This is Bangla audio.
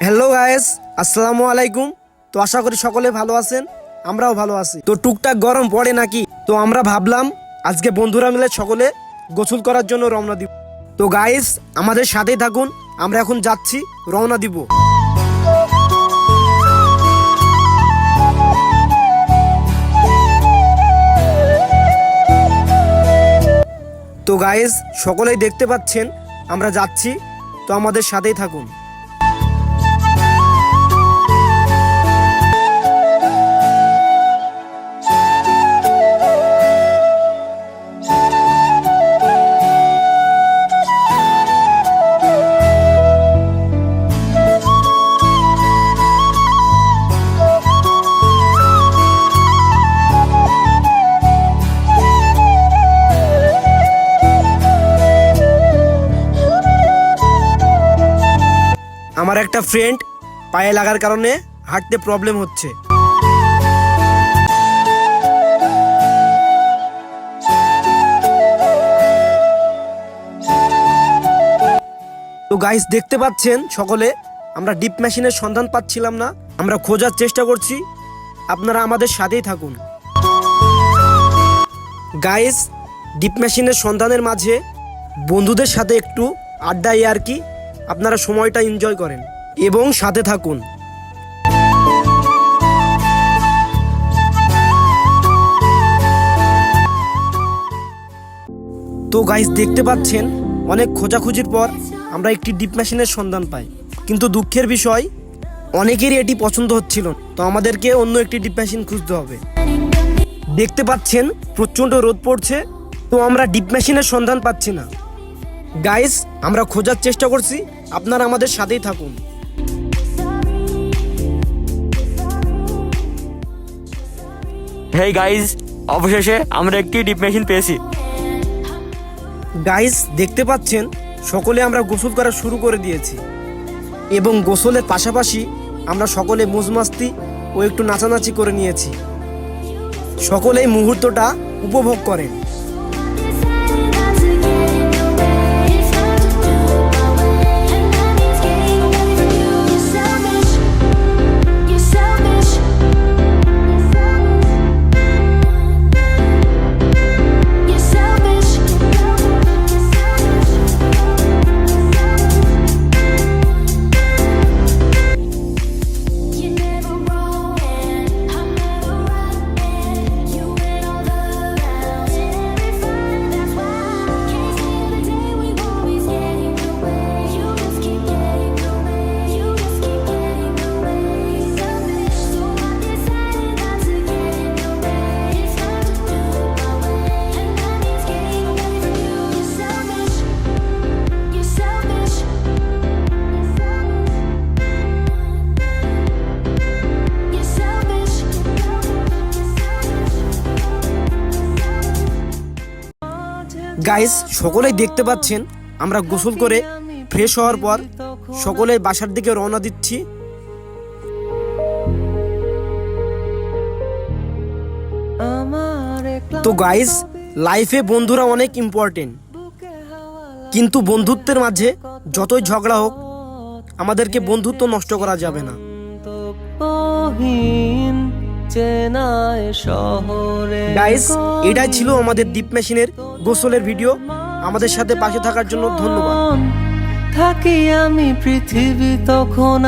হ্যালো গাইস, আসসালামু আলাইকুম। তো আশা করি সকলে ভালো আছেন, আমরাও ভালো আছি। তো টুকটাক গরম পড়ে নাকি, তো আমরা ভাবলাম আজকে বন্ধুরা মিলে সকলে গোসল করার জন্য রওনা দিব। তো গাইস আমাদের সাথেই থাকুন, আমরা এখন যাচ্ছি, রওনা দিব। তো গাইস সকলেই দেখতে পাচ্ছেন আমরা যাচ্ছি, তো আমাদের সাথেই থাকুন। আমার একটা ফ্রেন্ড পায়ে লাগার কারণে হাঁটতে প্রবলেম হচ্ছে। তো গাইস দেখতে পাচ্ছেন সকলে, আমরা ডিপ মেশিনের সন্ধান পাচ্ছিলাম না, আমরা খোঁজার চেষ্টা করছি, আপনারা আমাদের সাথেই থাকুন। গাইস ডিপ মেশিনের সন্ধানের মাঝে বন্ধুদের সাথে একটু আড্ডা আর কি, আপনারা সময়টা এনজয় করেন এবং সাথে থাকুন। তো গাইস দেখতে পাচ্ছেন অনেক খোঁজাখুঁজির পর আমরা একটি ডিপ মেশিনের সন্ধান পাই, কিন্তু দুঃখের বিষয় অনেকেরই এটি পছন্দ হচ্ছিল, তো আমাদেরকে অন্য একটি ডিপ মেশিন খুঁজতে হবে। দেখতে পাচ্ছেন প্রচণ্ড রোদ পড়ছে, তো আমরা ডিপ মেশিনের সন্ধান পাচ্ছি না। গাইস আমরা খোঁজার চেষ্টা করছি, আপনারা আমাদের সাথেই থাকুন। হেই গাইজ, অবশেষে আমরা একটি ডিপ মেশিন পেয়েছি। গাইস দেখতে পাচ্ছেন সকলে আমরা গোসল করা শুরু করে দিয়েছি, এবং গোসলের পাশাপাশি আমরা সকলে মজমাস্তি ও একটু নাচানাচি করে নিয়েছি। সকলে এই মুহূর্তটা উপভোগ করেন। গাইস সকলেই দেখতে পাচ্ছেন আমরা গোসল করে ফ্রেশ হওয়ার পর সকলেই বাসার দিকে রওনা দিচ্ছি। তো গাইস লাইফে বন্ধুরা অনেক ইম্পর্টেন্ট, কিন্তু বন্ধুত্বের মাঝে যতই ঝগড়া হোক আমাদেরকে বন্ধুত্ব নষ্ট করা যাবে না। গাইস এটাই ছিল আমাদের ডিপ মেশিনের গোসলের ভিডিও। আমাদের সাথে পাশে থাকার জন্য ধন্যবাদ। থাকি আমি পৃথিবী তখন